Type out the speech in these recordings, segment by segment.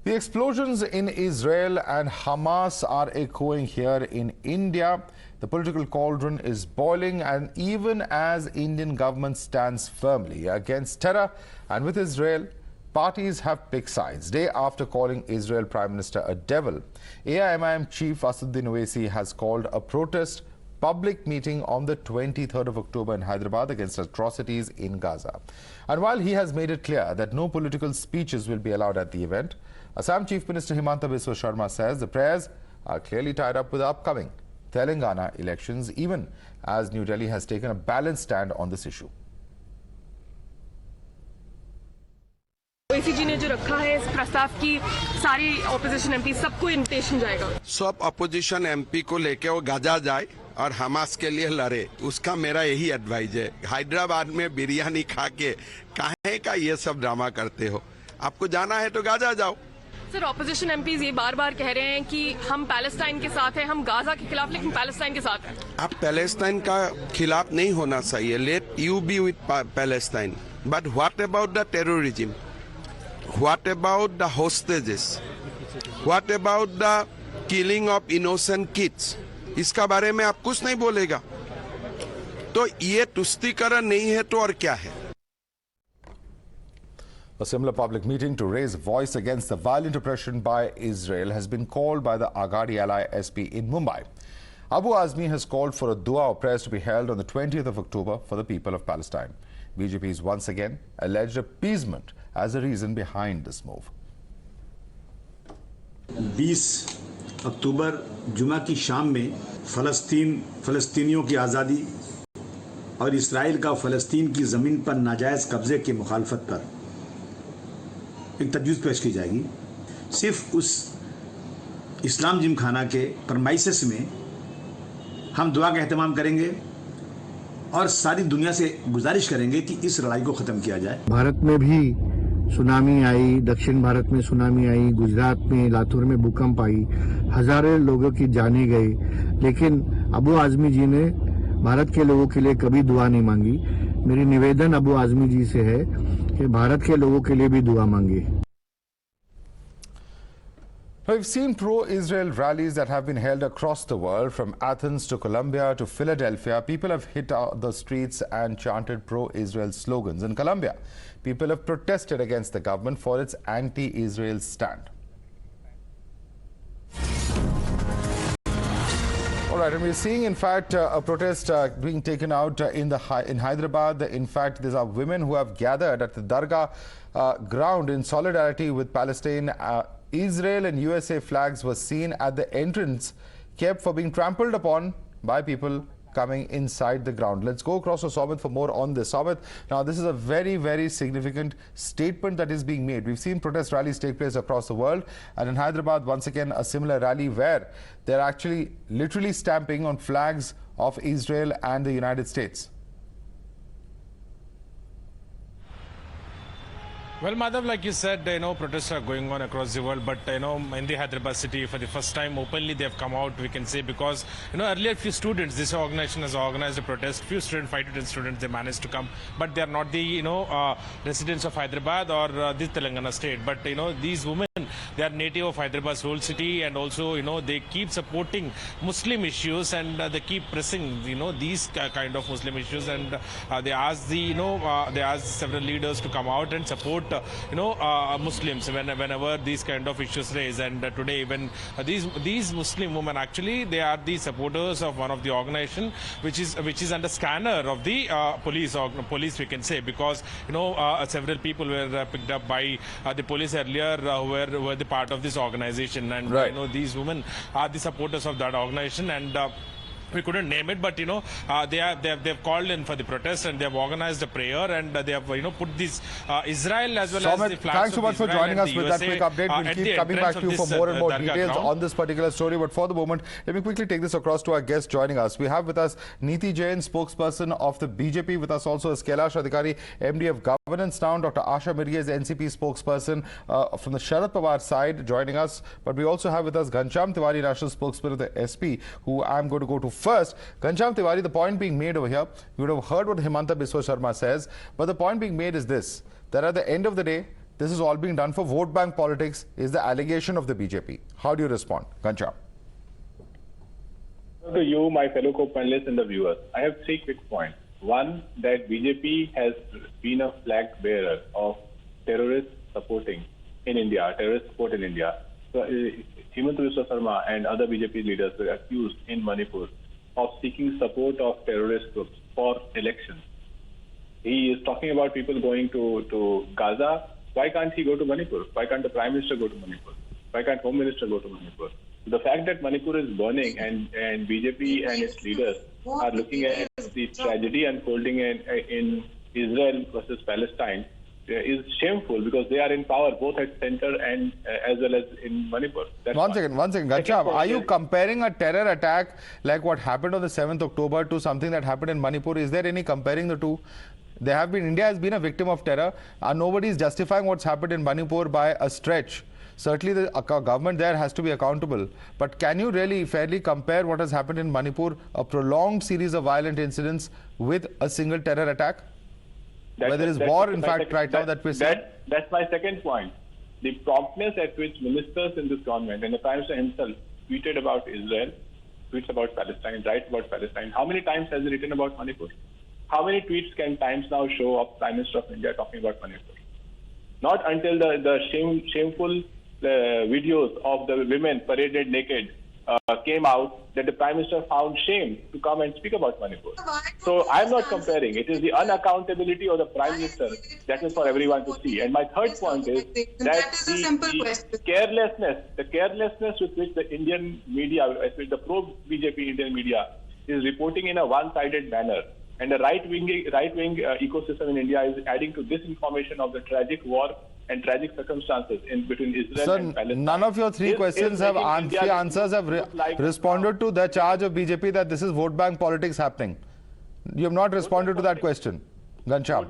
The explosions in Israel and Hamas are echoing here in India. The political cauldron is boiling, and even as Indian government stands firmly against terror and with Israel, parties have picked sides. Day after calling Israel Prime Minister a devil, AIMIM Chief Asaduddin Owaisi has called a protest public meeting on the 23rd of October in Hyderabad against atrocities in Gaza. And while he has made it clear that no political speeches will be allowed at the event, Assam Chief Minister Himanta Sharma says the prayers are clearly tied up with the upcoming Telangana elections, even as New Delhi has taken a balanced stand on this issue. Owaisi जी ने जो रखा है इस प्रस्ताव की सारी opposition MP सबको invitation जाएगा। सब ऑपोजिशन एमपी को लेके वो गाजा जाए और हमास के लिए लड़े, उसका मेरा यही एडवाइस है। हैदराबाद में बिरयानी खा के काहे का ये सब ड्रामा करते हो? आपको जाना है तो गाजा जाओ। सर, ऑपोजिशन एमपीज ये बार-बार कह रहे हैं कि हम पैलेस्टाइन के साथ हैं, हम गाजा के खिलाफ, लेकिन पैलेस्टाइन के साथ हैं। आप पैलेस्टाइन का खिलाफ नहीं होना चाहिए। Let you B with Palestine, but what about the terrorism? What about the hostages? What about the killing of innocent kids? इसका बारे में आप कुछ नहीं बोलेगा। तो ये तुष्टीकरण नहीं है तो और क्या है? A similar public meeting to raise voice against the violent oppression by Israel has been called by the I.N.D.I.A SP in Mumbai. Abu Azmi has called for a dua of prayers to be held on the 20th of October for the people of Palestine. BJP has once again alleged appeasement as a reason behind this move. 20 अक्टूबर जुमा की शाम में फलस्तीनियों की आज़ादी और Israel का फलस्तीन की ज़मीन पर नाजायज़ कब्ज़े की मुखालफत पर एक तजवीज़ पेश की जाएगी। सिर्फ उस इस्लाम जिमखाना के परमाइसेस में हम दुआ का एहतमाम करेंगे और सारी दुनिया से गुजारिश करेंगे कि इस लड़ाई को ख़त्म किया जाए। भारत में भी सुनामी आई, दक्षिण भारत में सुनामी आई, गुजरात में लातूर में भूकंप आई, हजारों लोगों की जाने गई, लेकिन अबू आजमी जी ने भारत के लोगों के लिए कभी दुआ नहीं मांगी। मेरी निवेदन अबू आजमी जी से है कि भारत के लोगों के लिए भी दुआ मांगे। We've seen pro-Israel rallies that have been held across the world, from Athens to Colombia to Philadelphia. People have hit out the streets and chanted pro-Israel slogans. In Colombia, people have protested against the government for its anti-Israel stand. All right, and we're seeing, in fact, a protest being taken out in Hyderabad. In fact, there are women who have gathered at the Dargah ground in solidarity with Palestine. Israel and USA flags were seen at the entrance, kept for being trampled upon by people coming inside the ground. Let's go across to Soumit for more on this. Soumit, now this is a very, very significant statement that is being made. We've seen protest rallies take place across the world, and in Hyderabad, once again, a similar rally where they're actually literally stamping on flags of Israel and the United States. Well, Madhav, like you said, protests are going on across the world, but, in the Hyderabad city, for the first time openly, they have come out, we can say, because, earlier few students, this organization has organized a protest, few students, 5 to 10 students, they managed to come, but they are not the, residents of Hyderabad or this Telangana state, but, these women, they are native of Hyderabad's whole city, and also, they keep supporting Muslim issues, and they keep pressing, these kind of Muslim issues, and they ask they ask several leaders to come out and support Muslims whenever these kind of issues raise. And today, when these Muslim women, actually they are the supporters of one of the organization which is under scanner of the police, we can say, because several people were picked up by the police earlier who were the part of this organization, and right. These women are the supporters of that organization, and we couldn't name it, but they've called in for the protest, and they have organized a prayer, and they have put this Israel as well Soumit, as the flags. Thanks so much for joining us with that quick update. We'll keep coming back to you for more and more details on this particular story. But for the moment, let me quickly take this across to our guest joining us. We have with us Niti Jain, spokesperson of the BJP. With us also is Kailash Adhikari, MD of Governance Now. Dr. Asha Mirghese, NCP spokesperson from the Sharad Pawar side, joining us. But we also have with us Ghanshyam Tiwari, national spokesperson of the SP, who I'm going to go to first. Ghanshyam Tiwari, the point being made over here, you would have heard what Himanta Sharma says, but the point being made is this, that at the end of the day, this is all being done for vote bank politics, is the allegation of the BJP. How do you respond? Ghanshyam. To you, my fellow co-panelists and the viewers, I have 3 quick points. One, that BJP has been a flag bearer of terrorist supporting in India, terrorist support in India. So, Himanta Biswa Sarma and other BJP leaders were accused in Manipur of seeking support of terrorist groups for elections. He is talking about people going to Gaza. Why can't he go to Manipur? Why can't the Prime Minister go to Manipur? Why can't Home Minister go to Manipur? The fact that Manipur is burning and BJP and its leaders are looking at the tragedy unfolding in Israel versus Palestine is shameful, because they are in power both at center and as well as in Manipur. One second. Ghanshyam, are you comparing a terror attack like what happened on the 7th October to something that happened in Manipur? Is there any comparing the two? India has been a victim of terror, and nobody is justifying what's happened in Manipur by a stretch. Certainly the government there has to be accountable. But can you really fairly compare what has happened in Manipur, a prolonged series of violent incidents, with a single terror attack? Where there is war, in fact, right now that we're seeing? That's my second point. The promptness at which ministers in this government and the Prime Minister himself tweeted about Israel, tweets about Palestine, writes about Palestine. How many times has he written about Manipur? How many tweets can Times Now show of Prime Minister of India talking about Manipur? Not until the shameful videos of the women paraded naked came out that the Prime Minister found shame to come and speak about Manipur. So I'm not comparing. It is the unaccountability of the Prime Minister that is for everyone to see. And my third point is that the carelessness with which the Indian media, with the pro-BJP Indian media, is reporting in a one-sided manner. And the right-wing ecosystem in India is adding to disinformation of the tragic war and tragic circumstances between Israel and Palestine. None of your 3 questions have answers have responded to the charge of BJP that this is vote bank politics happening. You have not responded to that question, Ghanshyam.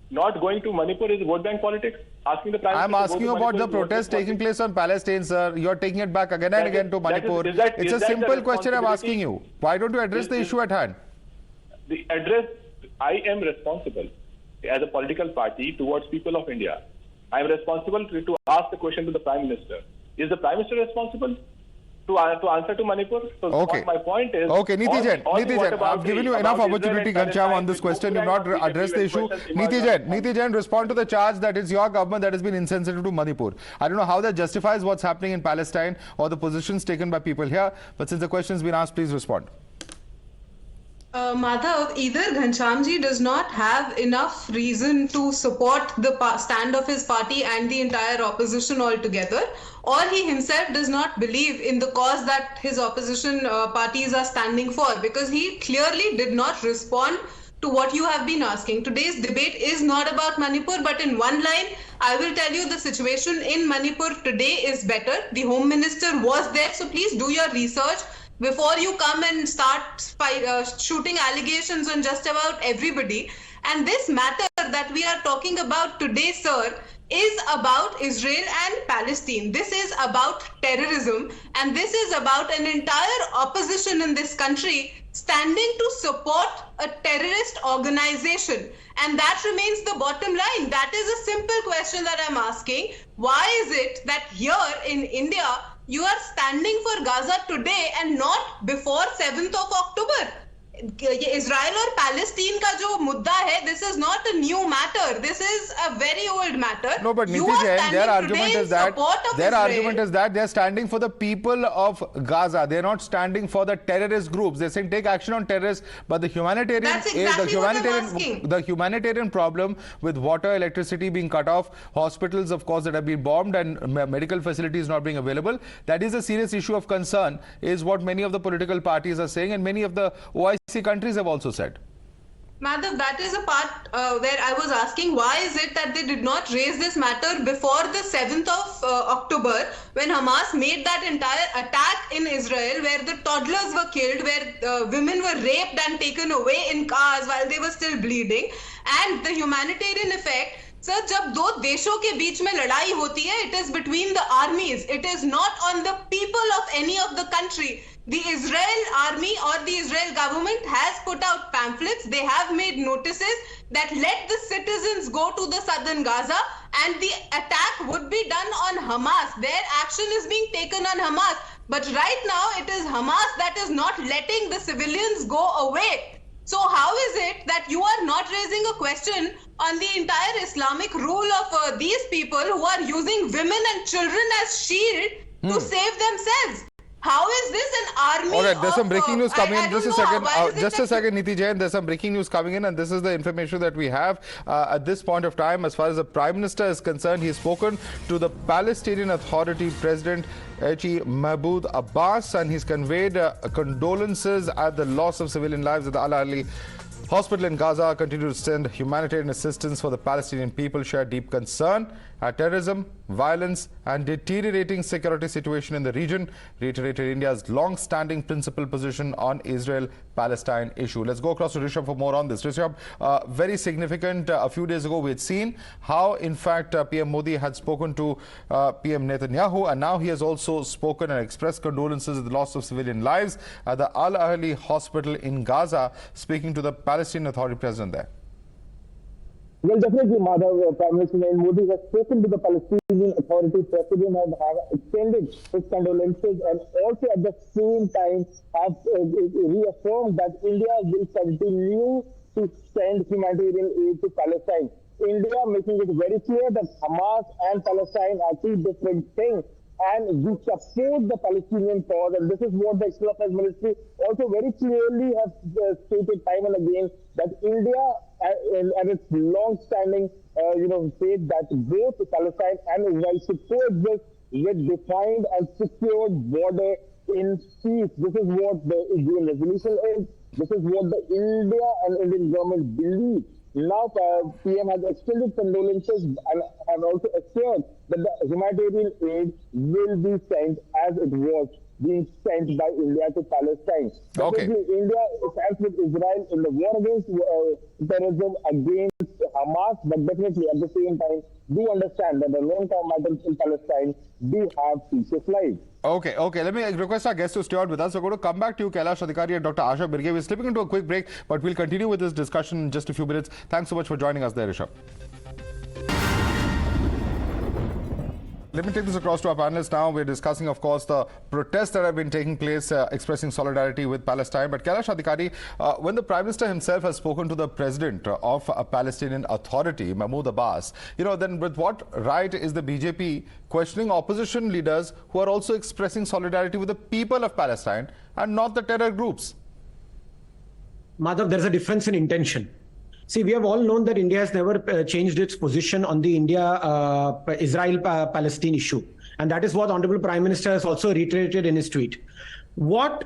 Not going to Manipur is vote bank politics? Asking the Prime Minister I'm asking you about the protest taking place on Palestine, sir. You're taking it back again and again to Manipur. It's a simple question I'm asking you. Why don't you address the issue at hand? I am responsible as a political party towards people of India. I am responsible to ask the question to the Prime Minister. Is the Prime Minister responsible to answer to Manipur? So okay. My point is... Okay, Niti Jain, I've given you enough opportunity, Ghanshyam, on this question. You've not addressed the issue. Niti Jain, respond to the charge that it's your government that has been insensitive to Manipur. I don't know how that justifies what's happening in Palestine or the positions taken by people here, but since the question has been asked, please respond. Madhav, either Ghanshyamji does not have enough reason to support the stand of his party and the entire opposition altogether, or he himself does not believe in the cause that his opposition parties are standing for, because he clearly did not respond to what you have been asking. Today's debate is not about Manipur, but in one line, I will tell you the situation in Manipur today is better. The Home Minister was there, so please do your research before you come and start shooting allegations on just about everybody. And this matter that we are talking about today, sir, is about Israel and Palestine. This is about terrorism, and this is about an entire opposition in this country standing to support a terrorist organization. And that remains the bottom line. That is a simple question that I'm asking. Why is it that here in India, you are standing for Gaza today and not before 7th of October? Israel or Palestine ka jo mudda hai, this is not a new matter. This is a very old matter. No, but Niti Jain, their argument is that they are standing for the people of Gaza. They are not standing for the terrorist groups. They are saying take action on terrorists, but the humanitarian the humanitarian problem with water, electricity being cut off, hospitals, of course, that have been bombed, and medical facilities not being available, that is a serious issue of concern, is what many of the political parties are saying, and many of the OIC countries have also said. Madhav, that is a part where I was asking, why is it that they did not raise this matter before the 7th of October, when Hamas made that entire attack in Israel, where the toddlers were killed, where women were raped and taken away in cars while they were still bleeding, and the humanitarian effect. Sir, जब दो देशों के बीच में लड़ाई होती है, it is between the armies. It is not on the people of any of the country. The Israel army or the Israel government has put out pamphlets. They have made notices that let the citizens go to the southern Gaza and the attack would be done on Hamas. Their action is being taken on Hamas. But right now it is Hamas that is not letting the civilians go away. So how is it that you are not raising a question on the entire Islamic rule of these people who are using women and children as shield to save themselves? How is this an army? All right, there's some breaking news coming in. Just a second, Niti Jain. There's some breaking news coming in, and this is the information that we have at this point of time. As far as the Prime Minister is concerned, he's spoken to the Palestinian Authority President Mahmoud Abbas, and he's conveyed condolences at the loss of civilian lives at the Al-Ahli Hospital in Gaza. Continue to send humanitarian assistance for the Palestinian people. Share deep concern at terrorism, violence and deteriorating security situation in the region. Reiterated India's long-standing principal position on Israel-Palestine issue. Let's go across to Rishabh for more on this. Rishabh, very significant. A few days ago we had seen how in fact PM Modi had spoken to PM Netanyahu, and now he has also spoken and expressed condolences at the loss of civilian lives at the Al-Ahli Hospital in Gaza, speaking to the Palestinian Authority president there. Well, definitely, Madhav, Prime Minister Modi has spoken to the Palestinian Authority President and have extended his condolences, and also at the same time have reaffirmed that India will continue to send humanitarian aid to Palestine. India making it very clear that Hamas and Palestine are two different things, and we support the Palestinian cause, and this is what the External Affairs Ministry also very clearly has stated time and again, that India and its long-standing faith that both Palestine and Israel should coexist with defined and secured border in peace. This is what the UN resolution is. This is what the India and Indian government believe. Now, PM has extended condolences and have also assured that the humanitarian aid will be sent as it was being sent by India to Palestine. Okay. India stands with Israel in the war against terrorism, against Hamas, but definitely at the same time do understand that the long-term matters in Palestine do have precious lives. Okay. Let me request our guest to stay on with us. We're going to come back to you, Kailash Adhikari and Dr. Asha Birge. We're slipping into a quick break, but we'll continue with this discussion in just a few minutes. Thanks so much for joining us there, Rishabh. Let me take this across to our panelists now. We're discussing, of course, the protests that have been taking place, expressing solidarity with Palestine. But Kailash Adhikari, when the Prime Minister himself has spoken to the President of a Palestinian Authority, Mahmoud Abbas, then with what right is the BJP questioning opposition leaders who are also expressing solidarity with the people of Palestine and not the terror groups? Madhav, there's a difference in intention. See, we have all known that India has never changed its position on the Israel-Palestine issue. And that is what Honorable Prime Minister has also reiterated in his tweet. What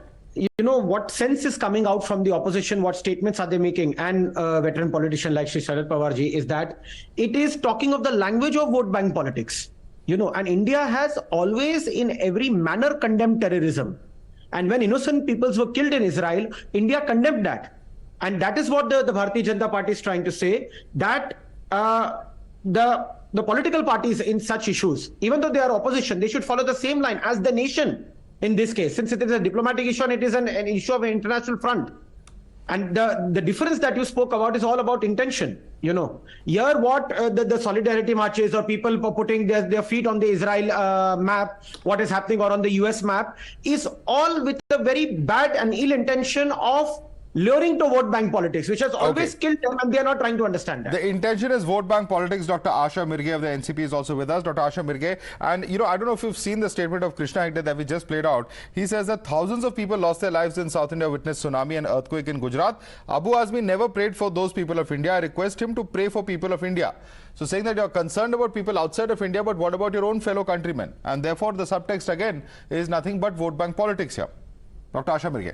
sense is coming out from the opposition, what statements are they making, and a veteran politician like Shri Sharad Pawarji, is that it is talking of the language of vote bank politics. And India has always in every manner condemned terrorism. And when innocent peoples were killed in Israel, India condemned that. And that is what the Bharatiya Janata Party is trying to say, that the political parties in such issues, even though they are opposition, they should follow the same line as the nation in this case, since it is a diplomatic issue and it is an issue of an international front. And the difference that you spoke about is all about intention. Here what the solidarity marches or people putting their feet on the Israel map, what is happening, or on the US map, is all with the very bad and ill intention of luring to vote bank politics, which has always killed them, and they are not trying to understand that. The intention is vote bank politics. Dr. Asha Birge of the NCP is also with us. Dr. Asha Birge, and I don't know if you've seen the statement of Krishna Hegde that we just played out. He says that thousands of people lost their lives in South India, witnessed tsunami and earthquake in Gujarat. Abu Azmi never prayed for those people of India. I request him to pray for people of India. So saying that you're concerned about people outside of India, but what about your own fellow countrymen? And therefore the subtext again is nothing but vote bank politics here. Dr. Asha Birge.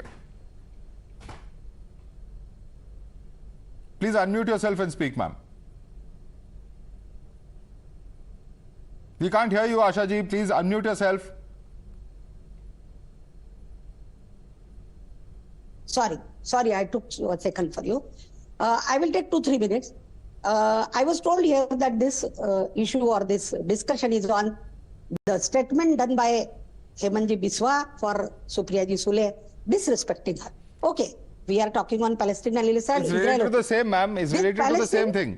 Please unmute yourself and speak, ma'am. We can't hear you, Asha ji. Please unmute yourself. Sorry, I took a second for you. I will take 2-3 minutes. I was told here that this issue or this discussion is on the statement done by Hemanji Biswa for Supriya Ji Sule disrespecting her. Okay, we are talking on Palestine and Israel. It's related to the same, ma'am. It's related to the same thing.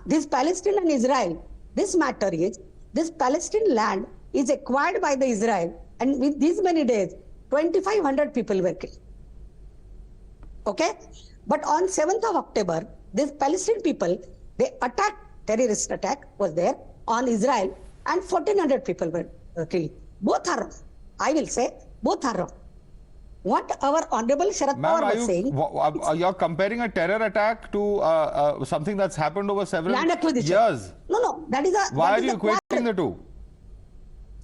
This Palestine and Israel, this matter is, this Palestine land is acquired by the Israel, and with these many days, 2,500 people were killed. Okay? But on 7th of October, these Palestinian people, they attacked, terrorist attack was there on Israel, and 1,400 people were killed. Both are wrong. I will say, both are wrong. What our Honorable Sharad Pawar was saying... You're comparing a terror attack to something that's happened over several years. No, that is a... Why are you equating the two?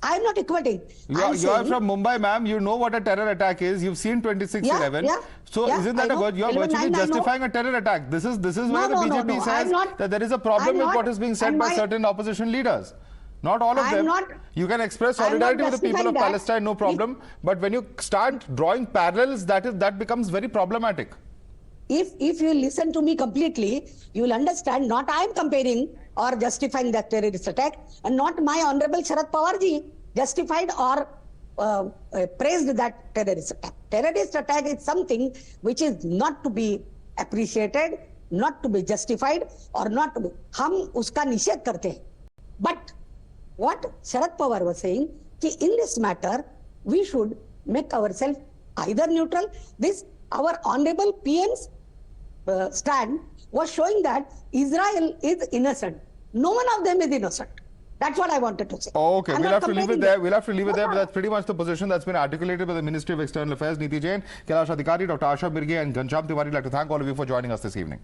I'm not equating. You're from Mumbai, ma'am. You know what a terror attack is. You've seen 26/11. So isn't that a word? You're virtually justifying a terror attack. This is where the BJP says that there is a problem with what is being said by certain opposition leaders. Not all of them. You can express solidarity with the people of Palestine, no problem. But when you start drawing parallels, that becomes very problematic. If you listen to me completely, you will understand not I am comparing or justifying that terrorist attack, and not my Honorable Sharad Pawar ji justified or praised that terrorist attack. Terrorist attack is something which is not to be appreciated, not to be justified, or not to be. हम उसका निषेध करते हैं. But what Sharad Pawar was saying, कि in this matter, we should make ourselves either neutral. This our Honorable PM's stand was showing that Israel is innocent. No one of them is innocent. That's what I wanted to say. Okay, we'll have to leave it there. We'll have to leave it there, but that's pretty much the position that's been articulated by the Ministry of External Affairs, Niti Jain, Kailash Adhikari, Dr. Asha Mirge, and Ghanshyam Tiwari. I'd like to thank all of you for joining us this evening.